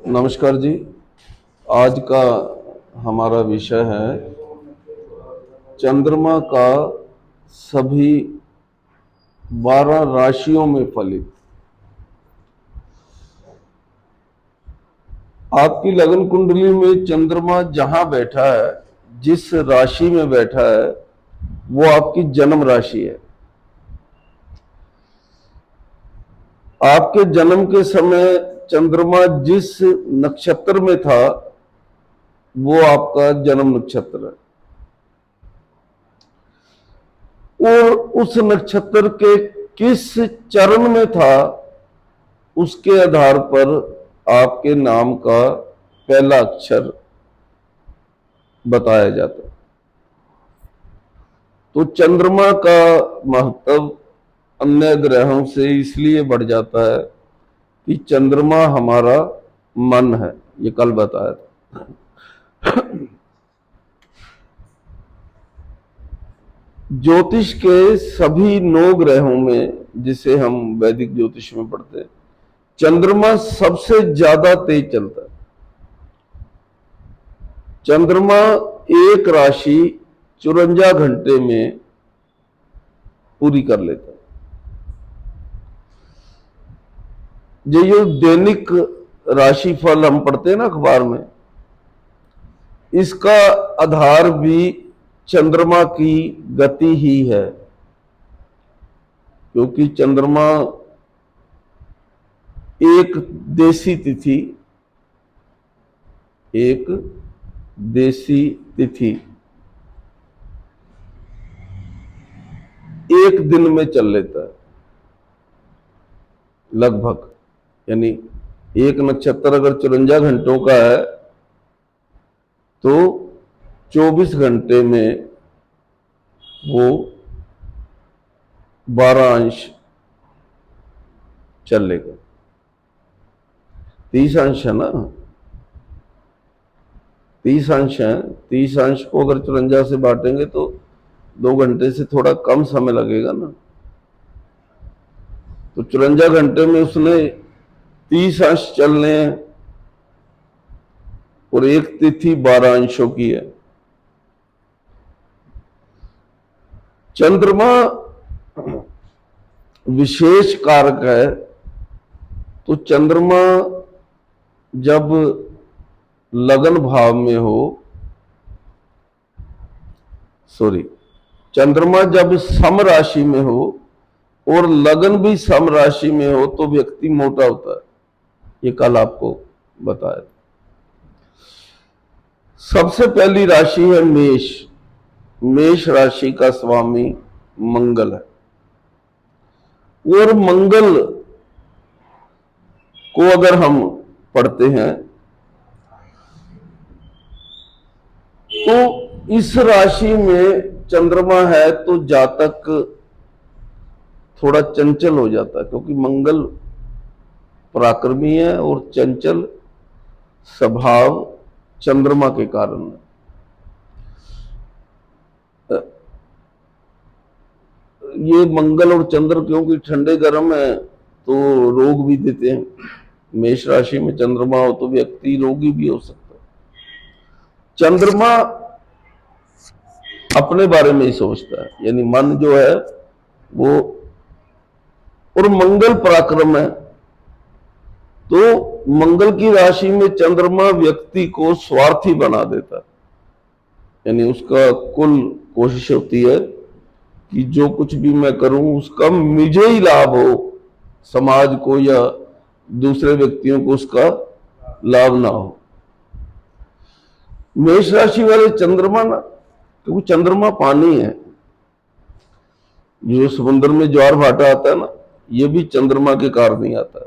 नमस्कार जी। आज का हमारा विषय है चंद्रमा का सभी 12 राशियों में फलित। आपकी लगन कुंडली में चंद्रमा जहां बैठा है, जिस राशि में बैठा है, वो आपकी जन्म राशि है। आपके जन्म के समय चंद्रमा जिस नक्षत्र में था, वो आपका जन्म नक्षत्र है। और उस नक्षत्र के किस चरण में था, उसके आधार पर आपके नाम का पहला अक्षर बताया जाता है। तो चंद्रमा का महत्व अन्य ग्रहों से इसलिए बढ़ जाता है कि चंद्रमा हमारा मन है। ये कल बताया था। ज्योतिष के सभी 9 ग्रहों में, जिसे हम वैदिक ज्योतिष में पढ़ते हैं, चंद्रमा सबसे ज्यादा तेज चलता है। चंद्रमा एक राशि 54 घंटे में पूरी कर लेता है। ये जो दैनिक राशिफल हम पढ़ते हैं ना अखबार में, इसका आधार भी चंद्रमा की गति ही है। क्योंकि चंद्रमा एक देशी तिथि एक दिन में चल लेता है लगभग। यानी एक नक्षत्र अगर 54 घंटों का है तो 24 घंटे में वो 12 अंश चल लेगा। 30 अंश है ना, 30 अंश है। 30 अंश को अगर 54 से बांटेंगे तो 2 घंटे से थोड़ा कम समय लगेगा ना। तो 54 घंटे में उसने 30 अंश चलने हैं और एक तिथि 12 अंशों की है। चंद्रमा विशेष कारक है। तो चंद्रमा जब लगन भाव में हो, चंद्रमा जब सम राशि में हो और लगन भी सम राशि में हो तो व्यक्ति मोटा होता है। ये कल आपको बताया। सबसे पहली राशि है मेष। मेष राशि का स्वामी मंगल है। और मंगल को अगर हम पढ़ते हैं तो इस राशि में चंद्रमा है तो जातक थोड़ा चंचल हो जाता है, क्योंकि मंगल पराक्रमी है और चंचल स्वभाव चंद्रमा के कारण है। ये मंगल और चंद्र क्योंकि ठंडे गर्म है तो रोग भी देते हैं। मेष राशि में चंद्रमा हो तो व्यक्ति रोगी भी हो सकता है। चंद्रमा अपने बारे में ही सोचता है, यानी मन जो है वो, और मंगल पराक्रम है। तो मंगल की राशि में चंद्रमा व्यक्ति को स्वार्थी बना देता है। यानी उसका कुल कोशिश होती है कि जो कुछ भी मैं करूं उसका मुझे ही लाभ हो, समाज को या दूसरे व्यक्तियों को उसका लाभ ना हो। मेष राशि वाले चंद्रमा ना, क्योंकि चंद्रमा पानी है, जो समुद्र में ज्वार भाटा आता है ना, ये भी चंद्रमा के कारण ही आता है।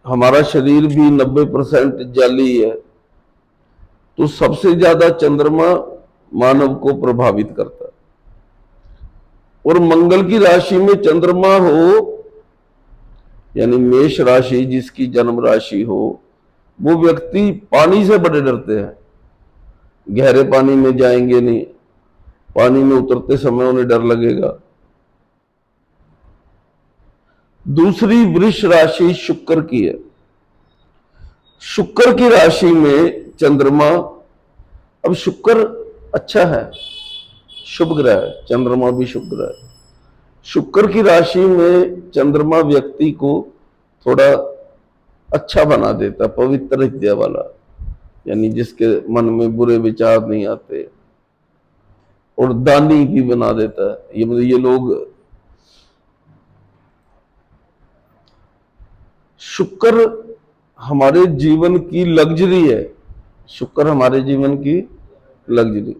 हमारा शरीर भी 90% जल ही है, तो सबसे ज्यादा चंद्रमा मानव को प्रभावित करता है। और मंगल की राशि में चंद्रमा हो, यानी मेष राशि जिसकी जन्म राशि हो, वो व्यक्ति पानी से बड़े डरते हैं। गहरे पानी में जाएंगे नहीं, पानी में उतरते समय उन्हें डर लगेगा। दूसरी वृष राशि शुक्र की है। शुक्र की राशि में चंद्रमा, अब शुक्र अच्छा है, शुभ ग्रह है, चंद्रमा भी शुभ ग्रह है। शुक्र की राशि में चंद्रमा व्यक्ति को थोड़ा अच्छा बना देता, पवित्र हृदय वाला, यानी जिसके मन में बुरे विचार नहीं आते, और दानी भी बना देता है। ये लोग, शुक्र हमारे जीवन की लग्जरी है, शुक्र हमारे जीवन की लग्जरी।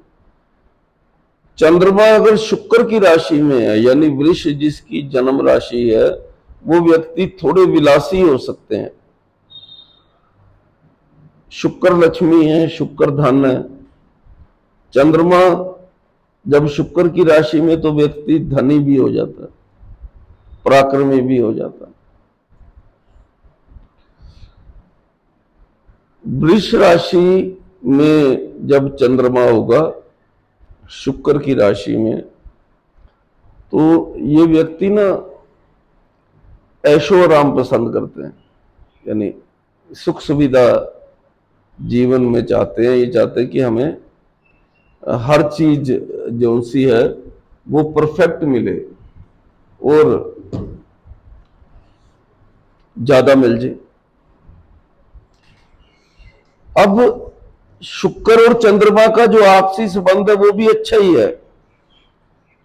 चंद्रमा अगर शुक्र की राशि में है, यानी वृष जिसकी जन्म राशि है, वो व्यक्ति थोड़े विलासी हो सकते हैं। शुक्र लक्ष्मी है, शुक्र धन है। चंद्रमा जब शुक्र की राशि में, तो व्यक्ति धनी भी हो जाता है, पराक्रमी भी हो जाता है। वृष राशि में जब चंद्रमा होगा शुक्र की राशि में, तो ये व्यक्ति ना ऐशो आराम पसंद करते हैं, यानी सुख सुविधा जीवन में चाहते हैं। ये चाहते हैं कि हमें हर चीज जो सी है वो परफेक्ट मिले और ज्यादा मिल जाए। अब शुक्र और चंद्रमा का जो आपसी संबंध है वो भी अच्छा ही है,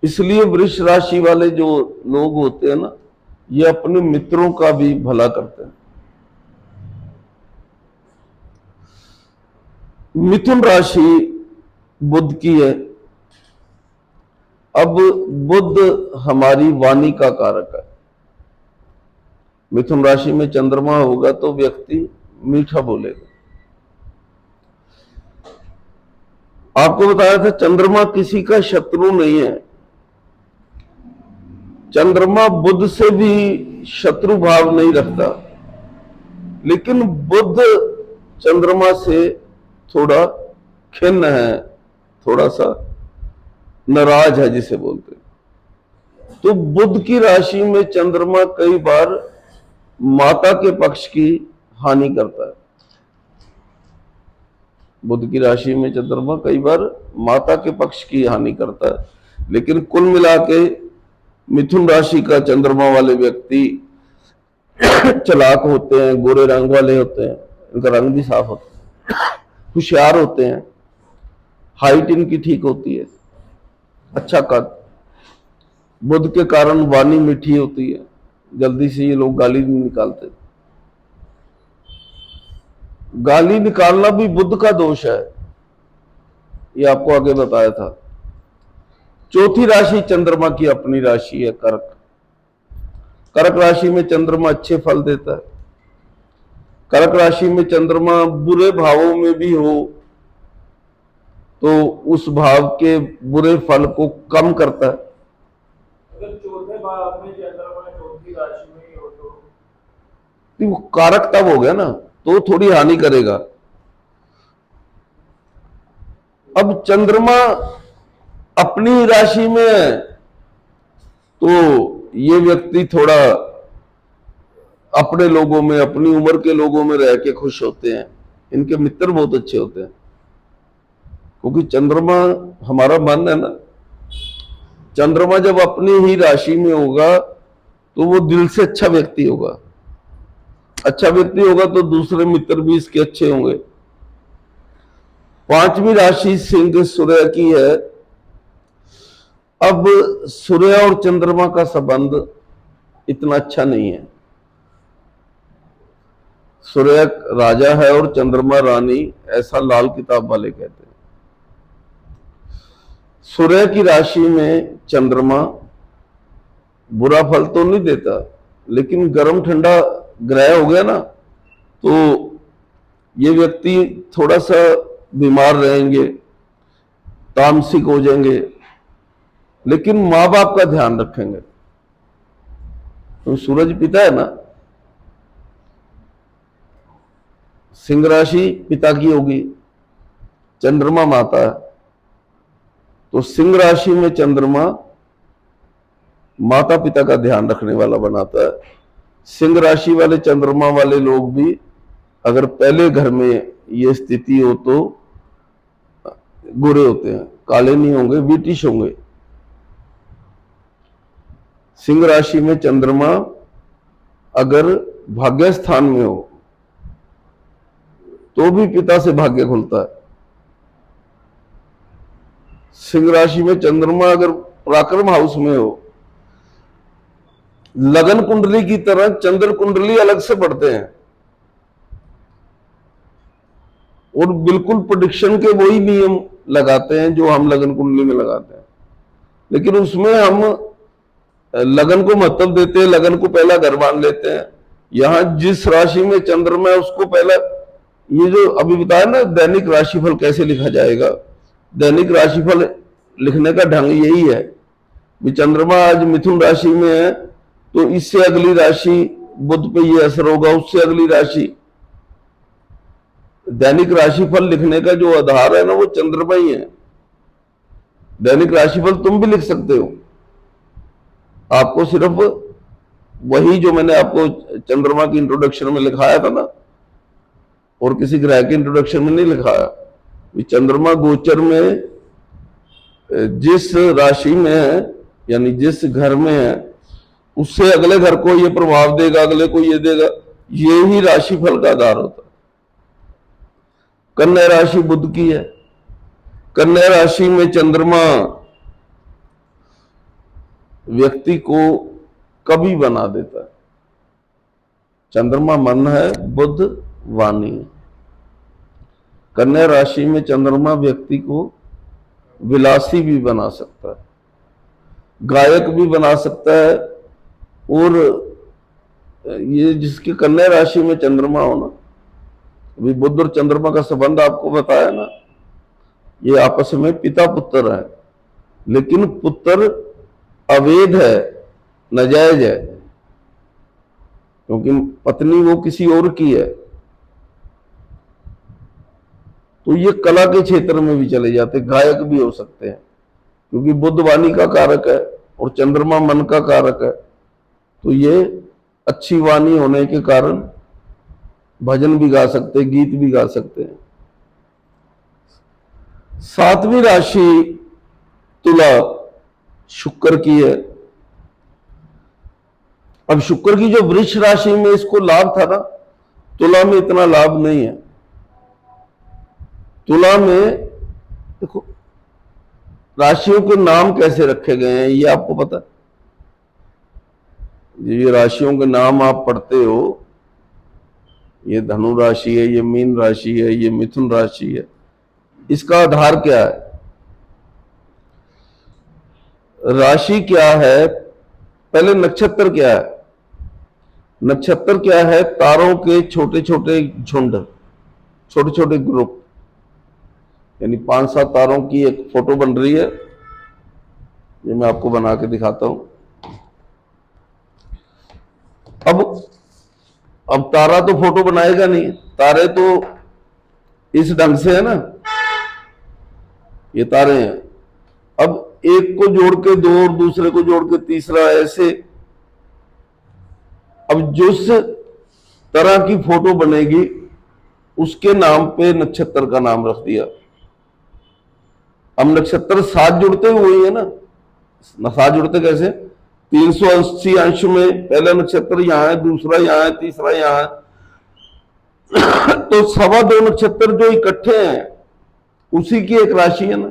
इसलिए वृष राशि वाले जो लोग होते हैं ना, ये अपने मित्रों का भी भला करते हैं। मिथुन राशि बुध की है। अब बुध हमारी वाणी का कारक है। मिथुन राशि में चंद्रमा होगा तो व्यक्ति मीठा बोलेगा। आपको बताया था चंद्रमा किसी का शत्रु नहीं है, चंद्रमा बुध से भी शत्रु भाव नहीं रखता, लेकिन बुध चंद्रमा से थोड़ा खिन्न है, थोड़ा सा नाराज है जिसे बोलते हैं। तो बुध की राशि में चंद्रमा कई बार माता के पक्ष की हानि करता है। बुध की राशि में चंद्रमा कई बार माता के पक्ष की हानि करता है, लेकिन कुल मिला के मिथुन राशि का चंद्रमा वाले व्यक्ति चालाक होते हैं, गोरे रंग वाले होते हैं, इनका रंग भी साफ होता है, होशियार होते हैं, हाइट इनकी ठीक होती है, अच्छा कद। बुध के कारण वाणी मीठी होती है, जल्दी से ये लोग गाली नहीं निकालते। गाली निकालना भी बुध का दोष है, ये आपको आगे बताया था। चौथी राशि चंद्रमा की अपनी राशि है कर्क। कर्क राशि में चंद्रमा अच्छे फल देता है। कर्क राशि में चंद्रमा बुरे भावों में भी हो तो उस भाव के बुरे फल को कम करता है। अगर चौथे भाव में चंद्रमा चौथी राशि में ही हो तो वो कारक तब हो गया ना, तो थोड़ी हानि करेगा। अब चंद्रमा अपनी राशि में है तो ये व्यक्ति थोड़ा अपने लोगों में, अपनी उम्र के लोगों में रह के खुश होते हैं, इनके मित्र बहुत अच्छे होते हैं, क्योंकि चंद्रमा हमारा मन है ना। चंद्रमा जब अपनी ही राशि में होगा तो वो दिल से अच्छा व्यक्ति होगा, अच्छा व्यक्ति होगा तो दूसरे मित्र भी इसके अच्छे होंगे। पांचवी राशि सिंह सूर्य की है। अब सूर्य और चंद्रमा का संबंध इतना अच्छा नहीं है। सूर्य राजा है और चंद्रमा रानी, ऐसा लाल किताब वाले कहते हैं। सूर्य की राशि में चंद्रमा बुरा फल तो नहीं देता, लेकिन गर्म ठंडा ग्रह हो गया ना, तो ये व्यक्ति थोड़ा सा बीमार रहेंगे, तामसिक हो जाएंगे, लेकिन मां बाप का ध्यान रखेंगे। तो सूरज पिता है ना, सिंह राशि पिता की होगी, चंद्रमा माता है, तो सिंह राशि में चंद्रमा माता पिता का ध्यान रखने वाला बनाता है। सिंह राशि वाले चंद्रमा वाले लोग भी अगर पहले घर में ये स्थिति हो तो गोरे होते हैं, काले नहीं होंगे, ब्रिटिश होंगे। सिंह राशि में चंद्रमा अगर भाग्य स्थान में हो तो भी पिता से भाग्य खुलता है। सिंह राशि में चंद्रमा अगर पराक्रम हाउस में हो, लगन कुंडली की तरह चंद्र कुंडली अलग से पढ़ते हैं और बिल्कुल प्रेडिक्शन के वही नियम लगाते हैं जो हम लगन कुंडली में लगाते हैं, लेकिन उसमें हम लगन को महत्व देते हैं, लगन को पहला घर मान लेते हैं। यहां जिस राशि में चंद्रमा है उसको पहला, ये जो अभी बताया ना दैनिक राशिफल कैसे लिखा जाएगा, दैनिक राशिफल लिखने का ढंग यही है कि चंद्रमा आज मिथुन राशि में है तो इससे अगली राशि बुध पे ये असर होगा, उससे अगली राशि। दैनिक राशिफल लिखने का जो आधार है ना वो चंद्रमा ही है। दैनिक राशिफल तुम भी लिख सकते हो, आपको सिर्फ वही जो मैंने आपको चंद्रमा की इंट्रोडक्शन में लिखाया था ना, और किसी ग्रह के इंट्रोडक्शन में नहीं लिखाया। चंद्रमा गोचर में जिस राशि में है यानी जिस घर में है उससे अगले घर को ये प्रभाव देगा, अगले को ये देगा, ये ही राशिफल का आधार होता है। कन्या राशि बुध की है। कन्या राशि में चंद्रमा व्यक्ति को कवि बना देता है। चंद्रमा मन है, बुध वाणी है। कन्या राशि में चंद्रमा व्यक्ति को विलासी भी बना सकता है, गायक भी बना सकता है। और ये जिसकी कन्या राशि में चंद्रमा हो ना, अभी बुध और चंद्रमा का संबंध आपको बताया ना, ये आपस में पिता पुत्र है, लेकिन पुत्र अवैध है, नाजायज है, क्योंकि पत्नी वो किसी और की है। तो ये कला के क्षेत्र में भी चले जाते, गायक भी हो सकते हैं, क्योंकि बुध वाणी का कारक है और चंद्रमा मन का कारक है। तो ये अच्छी वाणी होने के कारण भजन भी गा सकते हैं, गीत भी गा सकते हैं। सातवीं राशि तुला शुक्र की है। अब शुक्र की जो वृष राशि में इसको लाभ था ना, तुला में इतना लाभ नहीं है। तुला में देखो राशियों के नाम कैसे रखे गए हैं ये आपको पता है। ये राशियों के नाम आप पढ़ते हो, ये धनु राशि है, ये मीन राशि है, ये मिथुन राशि है, इसका आधार क्या है? राशि क्या है, पहले नक्षत्र क्या है? नक्षत्र क्या है? तारों के छोटे छोटे झुंड, छोटे छोटे ग्रुप, यानी 5-7 तारों की एक फोटो बन रही है। ये मैं आपको बना के दिखाता हूं। अब तारा तो फोटो बनाएगा नहीं, तारे तो इस ढंग से है ना, ये तारे हैं। अब एक को जोड़ के दो और दूसरे को जोड़ के तीसरा, ऐसे। अब जिस तरह की फोटो बनेगी उसके नाम पे नक्षत्र का नाम रख दिया। अब नक्षत्र साथ जुड़ते हुए ही है ना, साथ जुड़ते कैसे? 380 अंश में पहला नक्षत्र यहां है, दूसरा यहां है, तीसरा यहां है। तो 2.25 नक्षत्र जो इकट्ठे हैं उसी की एक राशि है ना।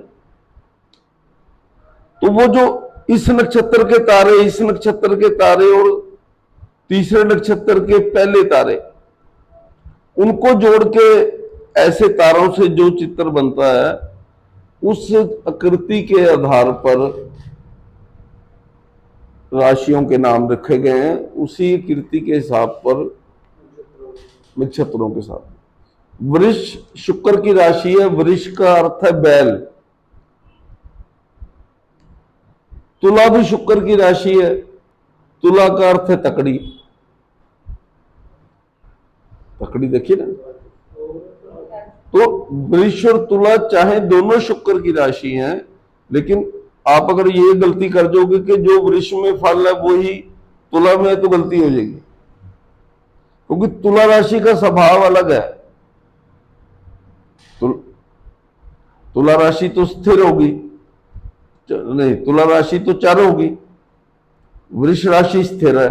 तो वो जो इस नक्षत्र के तारे, इस नक्षत्र के तारे और तीसरे नक्षत्र के पहले तारे, उनको जोड़ के ऐसे तारों से जो चित्र बनता है उस आकृति के आधार पर राशियों के नाम रखे गए हैं, उसी कीर्ति के हिसाब पर नक्षत्रों के साथ। वृष शुक्र की राशि है, वृष का अर्थ है बैल। तुला भी शुक्र की राशि है, तुला का अर्थ है तकड़ी। तकड़ी देखिए ना, तो वृष और तुला चाहे दोनों शुक्र की राशि हैं, लेकिन आप अगर ये गलती कर दोगे कि जो वृष में फल है वही तुला में है तो गलती हो जाएगी। क्योंकि तुला राशि का स्वभाव अलग है। तुला राशि तो स्थिर होगी, नहीं, तुला राशि तो चर होगी, वृष राशि स्थिर है।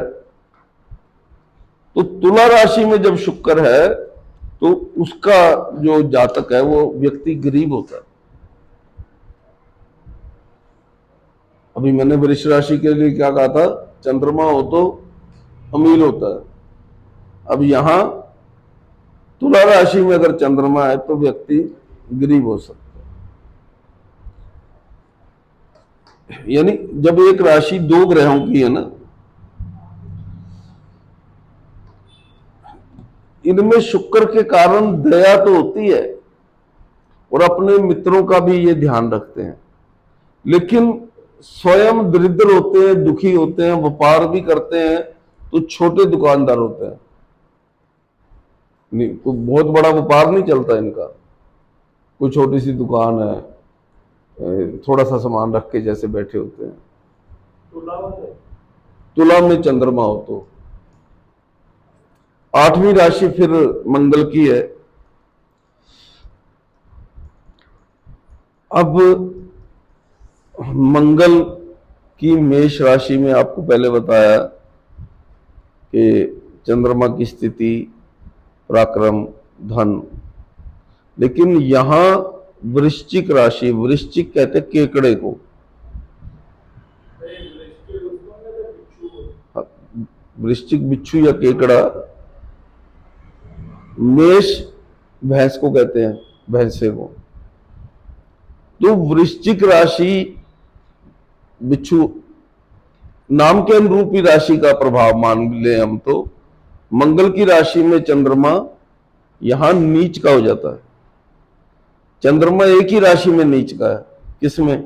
तो तुला राशि में जब शुक्र है तो उसका जो जातक है वो व्यक्ति गरीब होता है। अभी मैंने वृष राशि के लिए क्या कहा था, चंद्रमा हो तो अमीर होता है। अब यहां तुला राशि में अगर चंद्रमा है तो व्यक्ति गरीब हो सकता है। यानी जब एक राशि दो ग्रहों की है ना, इनमें शुक्र के कारण दया तो होती है और अपने मित्रों का भी ये ध्यान रखते हैं, लेकिन स्वयं दरिद्र होते हैं, दुखी होते हैं, व्यापार भी करते हैं तो छोटे दुकानदार होते हैं। नहीं, कोई बहुत बड़ा व्यापार नहीं चलता इनका, कोई छोटी सी दुकान है, थोड़ा सा सामान रख के जैसे बैठे होते हैं। तुला में चंद्रमा हो तो आठवीं राशि फिर मंगल की है। अब मंगल की मेष राशि में आपको पहले बताया कि चंद्रमा की स्थिति पराक्रम धन, लेकिन यहां वृश्चिक राशि, वृश्चिक कहते केकड़े को, वृश्चिक बिच्छू या केकड़ा, मेष भैंस को कहते हैं, भैंसे को। तो वृश्चिक राशि बिच्छू नाम के अनुरूप ही राशि का प्रभाव मान ले हम तो। मंगल की राशि में चंद्रमा यहां नीच का हो जाता है। चंद्रमा एक ही राशि में नीच का है, किसमें,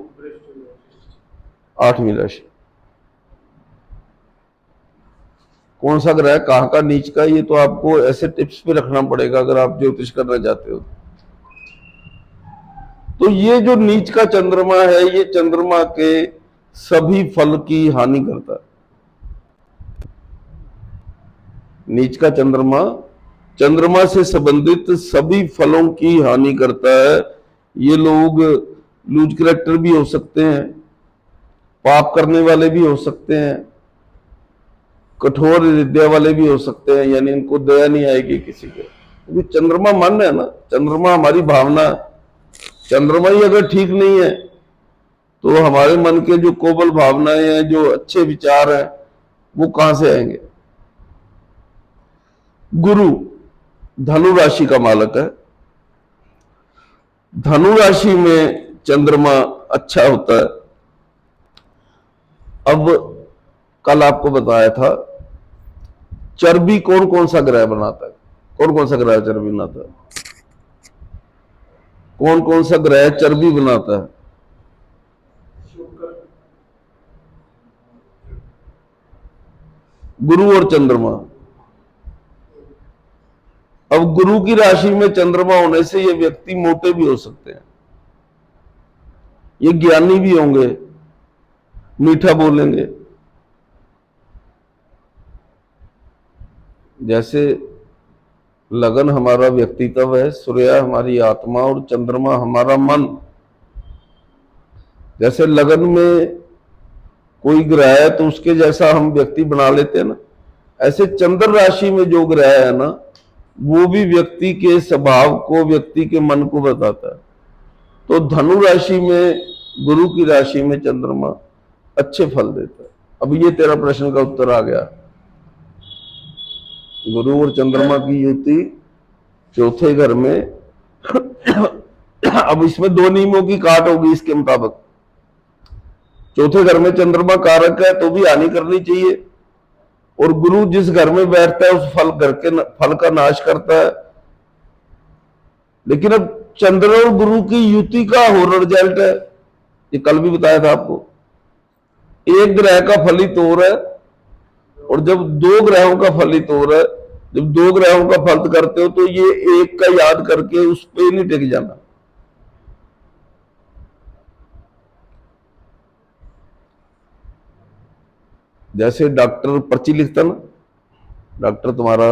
आठवीं राशि। कौन सा ग्रह कहां का नीच का, ये तो आपको ऐसे टिप्स पे रखना पड़ेगा अगर आप ज्योतिष करना चाहते हो। तो ये जो नीच का चंद्रमा है, ये चंद्रमा के सभी फल की हानि करता है। नीच का चंद्रमा चंद्रमा से संबंधित सभी फलों की हानि करता है। ये लोग लूज कैरेक्टर भी हो सकते हैं, पाप करने वाले भी हो सकते हैं, कठोर हृदय वाले भी हो सकते हैं, यानी इनको दया नहीं आएगी किसी के, क्योंकि चंद्रमा मन है ना, चंद्रमा हमारी भावना। चंद्रमा ही अगर ठीक नहीं है तो हमारे मन के जो कोमल भावनाएं हैं, जो अच्छे विचार हैं, वो कहां से आएंगे। गुरु धनु राशि का मालक है। धनु राशि में चंद्रमा अच्छा होता है। अब कल आपको बताया था चर्बी कौन कौन सा ग्रह बनाता है, कौन कौन सा ग्रह चर्बी बनाता है, कौन कौन सा ग्रह चर्बी बनाता है। गुरु और चंद्रमा। अब गुरु की राशि में चंद्रमा होने से ये व्यक्ति मोटे भी हो सकते हैं, ये ज्ञानी भी होंगे, मीठा बोलेंगे। जैसे लगन हमारा व्यक्तित्व है, सूर्य हमारी आत्मा और चंद्रमा हमारा मन। जैसे लगन में कोई ग्रह है तो उसके जैसा हम व्यक्ति बना लेते हैं ना, ऐसे चंद्र राशि में जो ग्रह है ना, वो भी व्यक्ति के स्वभाव को, व्यक्ति के मन को बताता है। तो धनु राशि में, गुरु की राशि में चंद्रमा अच्छे फल देता है। अब ये तेरा प्रश्न का उत्तर आ गया। गुरु और चंद्रमा की युति चौथे घर में अब इसमें दो नियमों की काट होगी इसके मुताबिक। चौथे घर में चंद्रमा कारक है तो भी हानि करनी चाहिए, और गुरु जिस घर में बैठता है उस फल का नाश करता है। लेकिन अब चंद्र और गुरु की युति का हो रिजल्ट है, ये कल भी बताया था आपको। एक ग्रह का फलित हो रहा है, और जब दो ग्रहों का फलित हो रहा है, जब दो ग्रहों का फलित करते हो तो ये एक का याद करके उस पर नहीं टिक जाना। जैसे डॉक्टर पर्ची लिखता ना, डॉक्टर तुम्हारा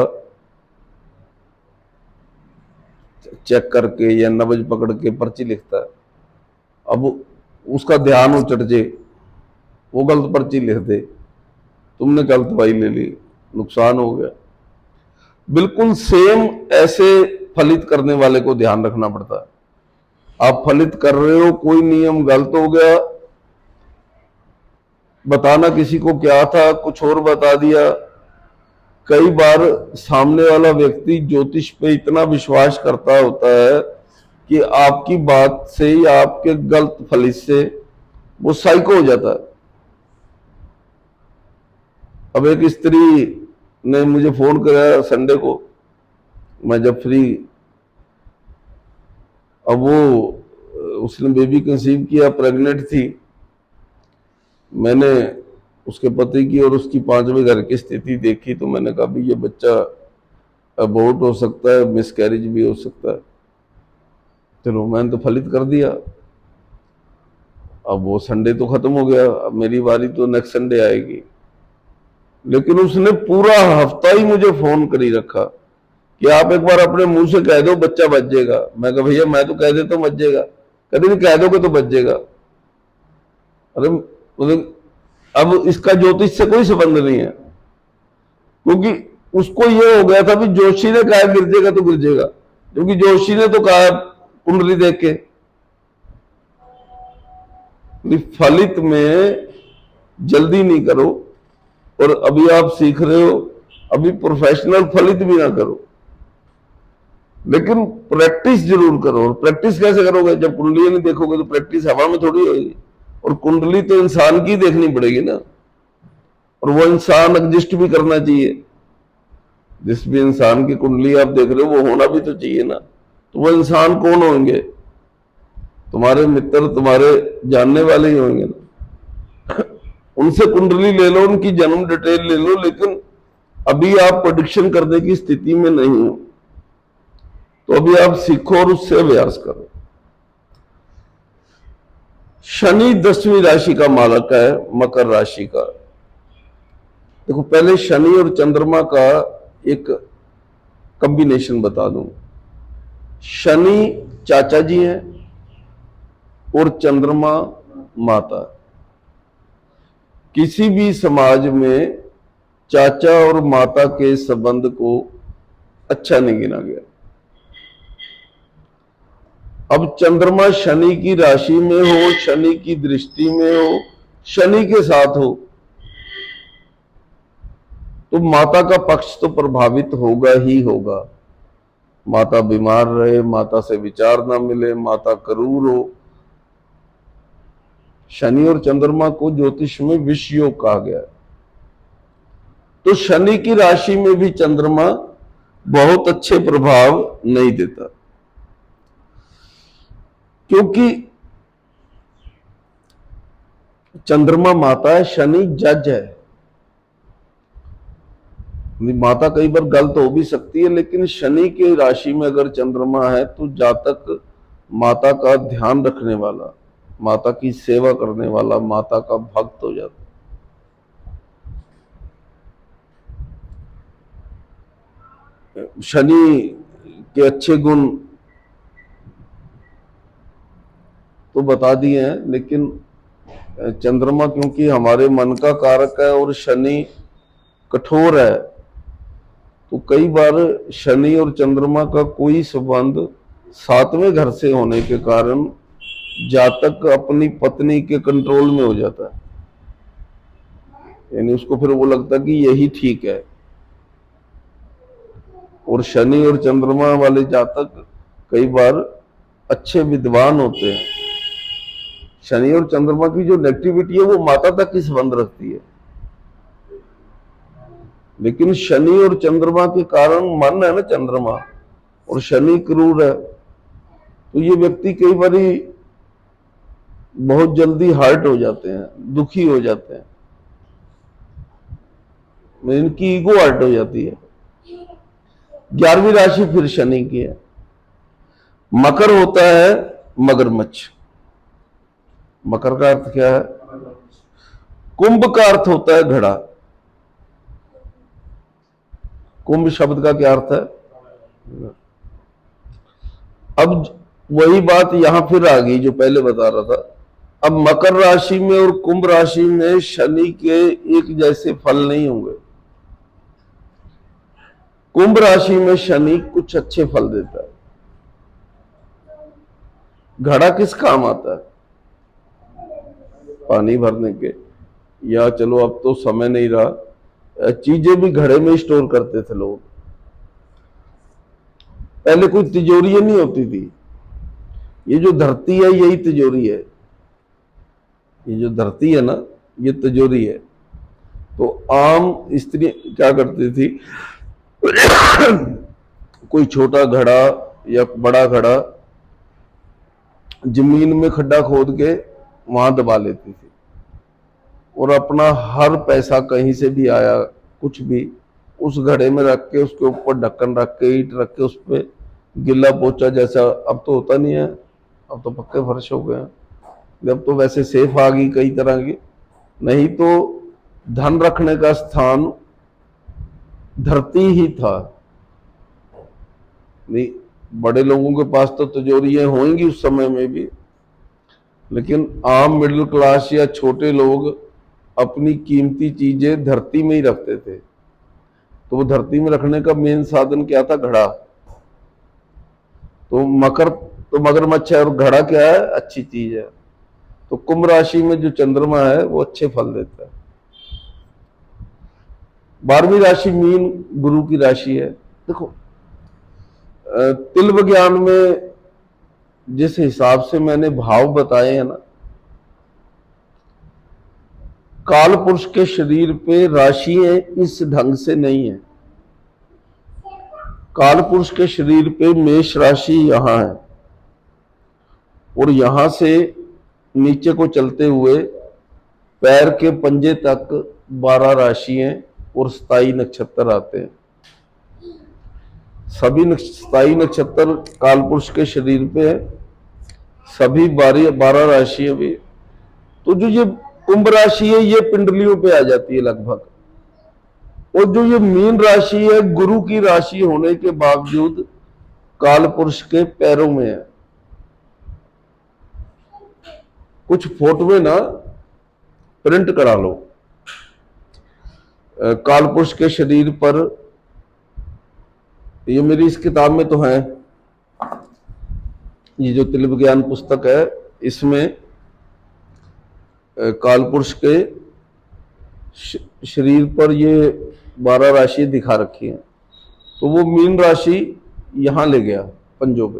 चेक करके या नब्ज पकड़ के पर्ची लिखता है। अब उसका ध्यान उचट जे, वो गलत पर्ची लिख दे, तुमने गलत दवाई ले ली, नुकसान हो गया। बिल्कुल सेम ऐसे फलित करने वाले को ध्यान रखना पड़ता है। आप फलित कर रहे हो, कोई नियम गलत हो गया, बताना किसी को क्या था, कुछ और बता दिया। कई बार सामने वाला व्यक्ति ज्योतिष पे इतना विश्वास करता होता है कि आपकी बात से या आपके गलत फलित से वो साइको हो जाता है। अब एक स्त्री ने मुझे फोन कराया संडे को, मैं जब फ्री, अब वो उसने बेबी कंसीव किया, प्रेग्नेंट थी। मैंने उसके पति की और उसकी 5वें घर की स्थिति देखी, तो मैंने कहा भी ये बच्चा अबॉर्ट हो सकता है, मिसकैरेज भी हो सकता है। चलो मैंने तो फलित कर दिया। अब वो संडे तो खत्म हो गया, अब मेरी बारी तो नेक्स्ट संडे आएगी। लेकिन उसने पूरा हफ्ता ही मुझे फोन कर ही रखा कि आप एक बार अपने मुंह से कह दो बच्चा बच जाएगा। मैं कहा भैया मैं तो कह देता हूं बच जाएगा। कहते नहीं कह दोगे तो बच जाएगा। अरे मतलब अब इसका ज्योतिष से कोई संबंध नहीं है, क्योंकि उसको ये हो गया था भी जोशी ने कहा गिर जाएगा तो गिर जाएगा, क्योंकि जोशी ने तो कहा कुंडली देख के। फलित में जल्दी नहीं करो, और अभी आप सीख रहे हो, अभी प्रोफेशनल फलित भी ना करो, लेकिन प्रैक्टिस जरूर करो। और प्रैक्टिस कैसे करोगे? जब कुंडली नहीं देखोगे तो प्रैक्टिस हवा में थोड़ी होगी। और कुंडली तो इंसान की देखनी पड़ेगी ना, और वो इंसान एग्जिस्ट भी करना चाहिए। जिस भी इंसान की कुंडली आप देख रहे हो वो होना भी तो चाहिए ना। तो वो इंसान कौन होंगे? तुम्हारे मित्र, तुम्हारे जानने वाले ही होंगे ना। उनसे कुंडली ले लो, उनकी जन्म डिटेल ले लो, लेकिन अभी आप प्रेडिक्शन करने की स्थिति में नहीं हो, तो अभी आप सीखो और उससे अभ्यास करो। शनि 10वीं राशि का मालक है, मकर राशि का। देखो पहले शनि और चंद्रमा का एक कॉम्बिनेशन बता दूं। शनि चाचा जी हैं और चंद्रमा माता। किसी भी समाज में चाचा और माता के संबंध को अच्छा नहीं गिना गया। अब चंद्रमा शनि की राशि में हो, शनि की दृष्टि में हो, शनि के साथ हो, तो माता का पक्ष तो प्रभावित होगा ही होगा। माता बीमार रहे, माता से विचार ना मिले, माता क्रूर हो। शनि और चंद्रमा को ज्योतिष में विष योग कहा गया है। तो शनि की राशि में भी चंद्रमा बहुत अच्छे प्रभाव नहीं देता, क्योंकि चंद्रमा माता है, शनि जज है। माता कई बार गलत हो भी सकती है, लेकिन शनि की राशि में अगर चंद्रमा है तो जातक माता का ध्यान रखने वाला, माता की सेवा करने वाला, माता का भक्त हो जाता है। शनि के अच्छे गुण तो बता दिए हैं, लेकिन चंद्रमा क्योंकि हमारे मन का कारक है और शनि कठोर है, तो कई बार शनि और चंद्रमा का कोई संबंध 7वें घर से होने के कारण जातक अपनी पत्नी के कंट्रोल में हो जाता है। यानी उसको फिर वो लगता है कि यही ठीक है। और शनि और चंद्रमा वाले जातक कई बार अच्छे विद्वान होते हैं। शनि और चंद्रमा की जो नेगेटिविटी है वो माता तक ही संबंध रखती है, लेकिन शनि और चंद्रमा के कारण मन है ना चंद्रमा, और शनि क्रूर है, तो ये व्यक्ति कई बार बहुत जल्दी हर्ट हो जाते हैं, दुखी हो जाते हैं, इनकी ईगो हर्ट हो जाती है। 11वीं राशि फिर शनि की है। मकर होता है मगरमच्छ। मकर का अर्थ क्या है? कुंभ का अर्थ होता है घड़ा। कुंभ शब्द का क्या अर्थ है? अब वही बात यहां फिर आ गई जो पहले बता रहा था। अब मकर राशि में और कुंभ राशि में शनि के एक जैसे फल नहीं होंगे। कुंभ राशि में शनि कुछ अच्छे फल देता है। घड़ा किस काम आता है? पानी भरने के, या चलो अब तो समय नहीं रहा, चीजें भी घड़े में स्टोर करते थे लोग। पहले कोई तिजोरी नहीं होती थी। ये जो धरती है यही तिजोरी है। ये जो धरती है ना, ये तिजोरी है। तो आम स्त्री क्या करती थी, कोई छोटा घड़ा या बड़ा घड़ा जमीन में खड्डा खोद के वहां दबा लेती थी और अपना हर पैसा कहीं से भी आया कुछ भी उस घड़े में रख के उसके ऊपर ढक्कन रख के ईंट रख के उस पर गिल्ला पोचा, जैसा अब तो होता नहीं है, अब तो पक्के फर्श हो गए हैं, जब तो वैसे सेफ आ गई कई तरह की। नहीं तो धन रखने का स्थान धरती ही था। नहीं, बड़े लोगों के पास तो तिजोरियां होंगी उस समय में भी, लेकिन आम मिडिल क्लास या छोटे लोग अपनी कीमती चीजें धरती में ही रखते थे। तो वो धरती में रखने का मेन साधन क्या था? घड़ा। तो मगरमच्छ है और घड़ा क्या है? अच्छी चीज है। तो कुंभ राशि में जो चंद्रमा है वो अच्छे फल देता है। 12वीं राशि मीन गुरु की राशि है। देखो, तिल विज्ञान में जिस हिसाब से मैंने भाव बताए हैं ना, काल पुरुष के शरीर पे राशियां इस ढंग से नहीं है। काल पुरुष के शरीर पे मेष राशि यहां है और यहां से नीचे को चलते हुए पैर के पंजे तक 12 राशियां और 27 नक्षत्र आते हैं। सभी 27 नक्षत्र काल पुरुष के शरीर पे है, सभी 12 राशियां भी। तो जो ये कुंभ राशि है ये पिंडलियों पे आ जाती है लगभग, और जो ये मीन राशि है गुरु की राशि होने के बावजूद काल पुरुष के पैरों में है। कुछ फोटो में ना प्रिंट करा लो काल पुरुष के शरीर पर। ये मेरी इस किताब में तो है, ये जो तिल विज्ञान पुस्तक है इसमें काल पुरुष के शरीर पर ये 12 राशि दिखा रखी है। तो वो मीन राशि यहां ले गया पंजों पे।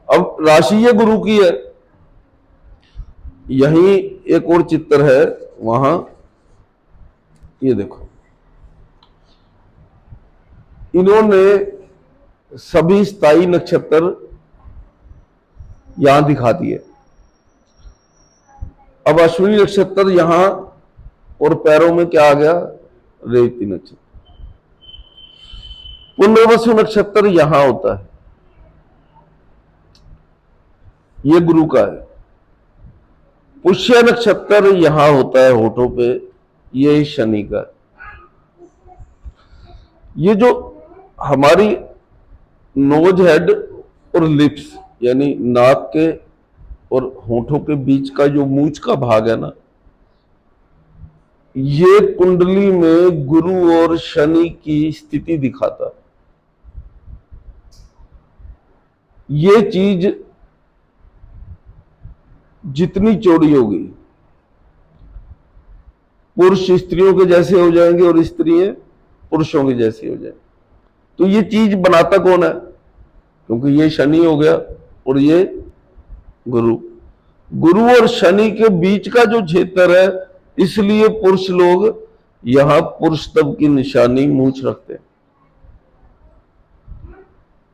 अब राशि ये गुरु की है। यहीं एक और चित्र है, वहां ये देखो, इन्होंने सभी 27 नक्षत्र यहां दिखा दिए। अब अश्विनी नक्षत्र यहां और पैरों में क्या आ गया? रेवती नक्षत्र। पुनर्वसु नक्षत्र यहां होता है, ये गुरु का है। पुष्य नक्षत्र यहां होता है होठों पे, ये शनि का है। ये जो हमारी नोज, हेड और लिप्स यानी नाक के और होठों के बीच का जो मूंछ का भाग है ना, ये कुंडली में गुरु और शनि की स्थिति दिखाता। ये चीज जितनी चौड़ी होगी, पुरुष स्त्रियों के जैसे हो जाएंगे और स्त्रियां पुरुषों के जैसी हो जाएंगी। तो ये चीज बनाता कौन है? क्योंकि ये शनि हो गया और ये गुरु। गुरु और शनि के बीच का जो क्षेत्र है, इसलिए पुरुष लोग यहां पुरुष तब की निशानी मूंछ रखते हैं।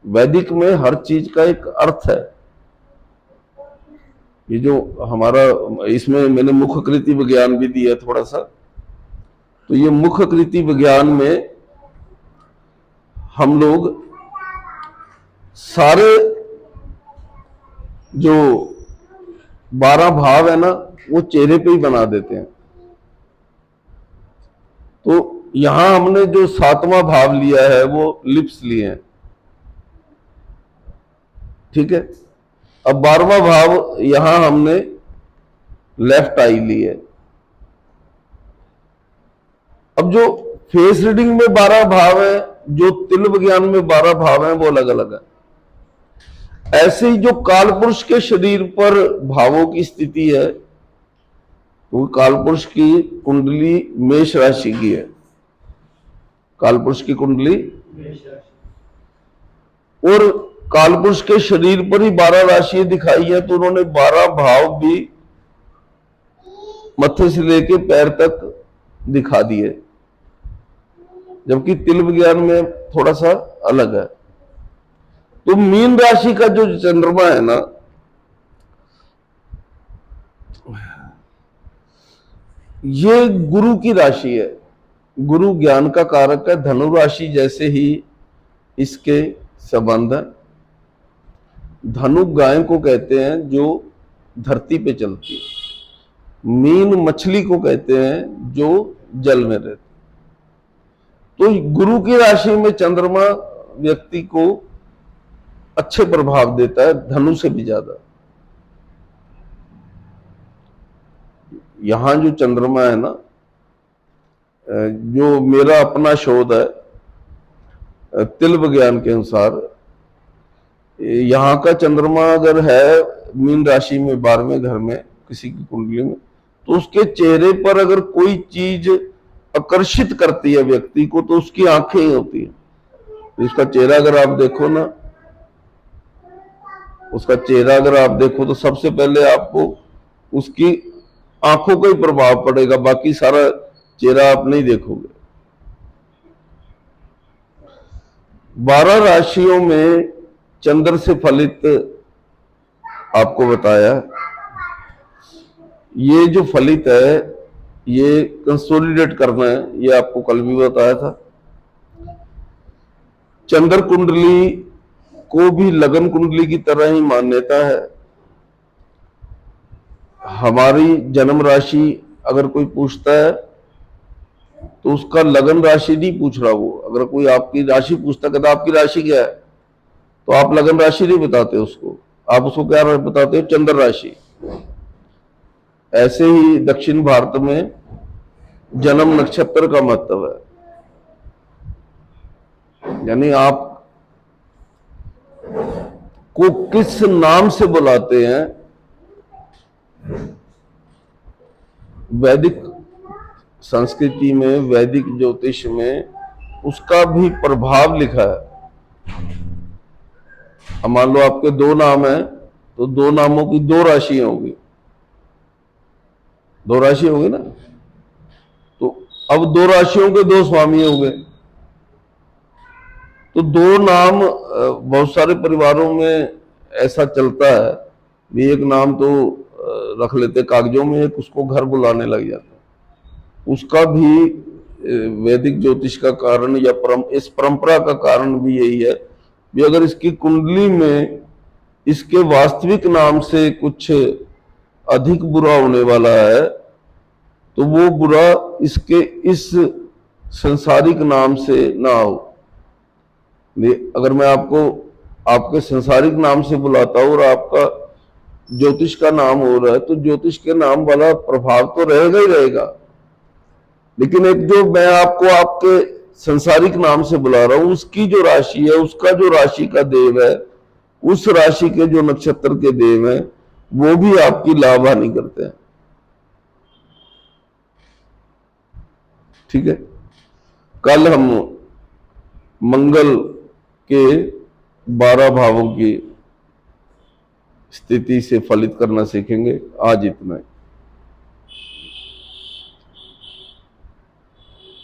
वैदिक में हर चीज का एक अर्थ है। ये जो हमारा, इसमें मैंने मुखकृति विज्ञान भी दिया थोड़ा सा। तो ये मुखकृति विज्ञान में हम लोग सारे जो 12 भाव है ना, वो चेहरे पे ही बना देते हैं। तो यहां हमने जो 7वां भाव लिया है वो लिप्स लिए हैं। ठीक है। अब 12वां भाव यहां हमने लेफ्ट आई ली है। अब जो फेस रीडिंग में 12 भाव है, जो तिल विज्ञान में 12 भाव है, वो अलग अलग है। ऐसे ही जो काल पुरुष के शरीर पर भावों की स्थिति है, वो काल पुरुष की कुंडली मेष राशि की है। काल पुरुष की कुंडली मेष राशि। और काल पुरुष के शरीर पर ही 12 राशियां दिखाई है, तो उन्होंने 12 भाव भी मत्थे से लेके पैर तक दिखा दिए, जबकि तिल विज्ञान में थोड़ा सा अलग है। तो मीन राशि का जो चंद्रमा है ना, ये गुरु की राशि है। गुरु ज्ञान का कारक है। धनु राशि जैसे ही इसके संबंध है। धनु गाय को कहते हैं जो धरती पे चलती है। मीन मछली को कहते हैं जो जल में रहती। तो गुरु की राशि में चंद्रमा व्यक्ति को अच्छे प्रभाव देता है, धनु से भी ज्यादा। यहां जो चंद्रमा है ना, जो मेरा अपना शोध है तिल विज्ञान के अनुसार, यहां का चंद्रमा अगर है मीन राशि में 12वें घर में किसी की कुंडली में, तो उसके चेहरे पर अगर कोई चीज आकर्षित करती है व्यक्ति को, तो उसकी आंखें ही होती है। इसका चेहरा अगर आप देखो ना, उसका चेहरा अगर आप देखो तो सबसे पहले आपको उसकी आंखों का ही प्रभाव पड़ेगा, बाकी सारा चेहरा आप नहीं देखोगे। 12 राशियों में चंद्र से फलित आपको बताया। ये जो फलित है, ये कंसोलिडेट करना है, ये आपको कल भी बताया था। चंद्र कुंडली को भी लगन कुंडली की तरह ही मान्यता है। हमारी जन्म राशि अगर कोई पूछता है तो उसका लगन राशि नहीं पूछ रहा वो। अगर कोई आपकी राशि पूछता, कहता आपकी राशि क्या है, तो आप लगन राशि नहीं बताते उसको, आप उसको क्या बताते हो, चंद्र राशि। ऐसे ही दक्षिण भारत में जन्म नक्षत्र का महत्व है। यानी आप को किस नाम से बुलाते हैं, वैदिक संस्कृति में, वैदिक ज्योतिष में उसका भी प्रभाव लिखा है। अब मान लो आपके 2 नाम हैं, तो 2 नामों की 2 राशियां होगी, 2 राशि होगी ना। तो अब 2 राशियों के 2 स्वामी हो गए। तो 2 नाम बहुत सारे परिवारों में ऐसा चलता है भी, एक नाम तो रख लेते कागजों में, एक उसको घर बुलाने लग जाते। उसका भी वैदिक ज्योतिष का कारण या इस परंपरा का कारण भी यही है भी, अगर इसकी कुंडली में इसके वास्तविक नाम से कुछ अधिक बुरा होने वाला है, तो वो बुरा इसके इस संसारिक नाम से ना हो। अगर मैं आपको आपके संसारिक नाम से बुलाता हूं और आपका ज्योतिष का नाम हो रहा है, तो ज्योतिष के नाम वाला प्रभाव तो रहेगा ही रहेगा। लेकिन एक जो मैं आपको आपके संसारिक नाम से बुला रहा हूं, उसकी जो राशि है, उसका जो राशि का देव है, उस राशि के जो नक्षत्र के देव हैं, वो भी आपकी लाभ हानि करते हैं। ठीक है। कल हम मंगल के 12 भावों की स्थिति से फलित करना सीखेंगे। आज इतना है।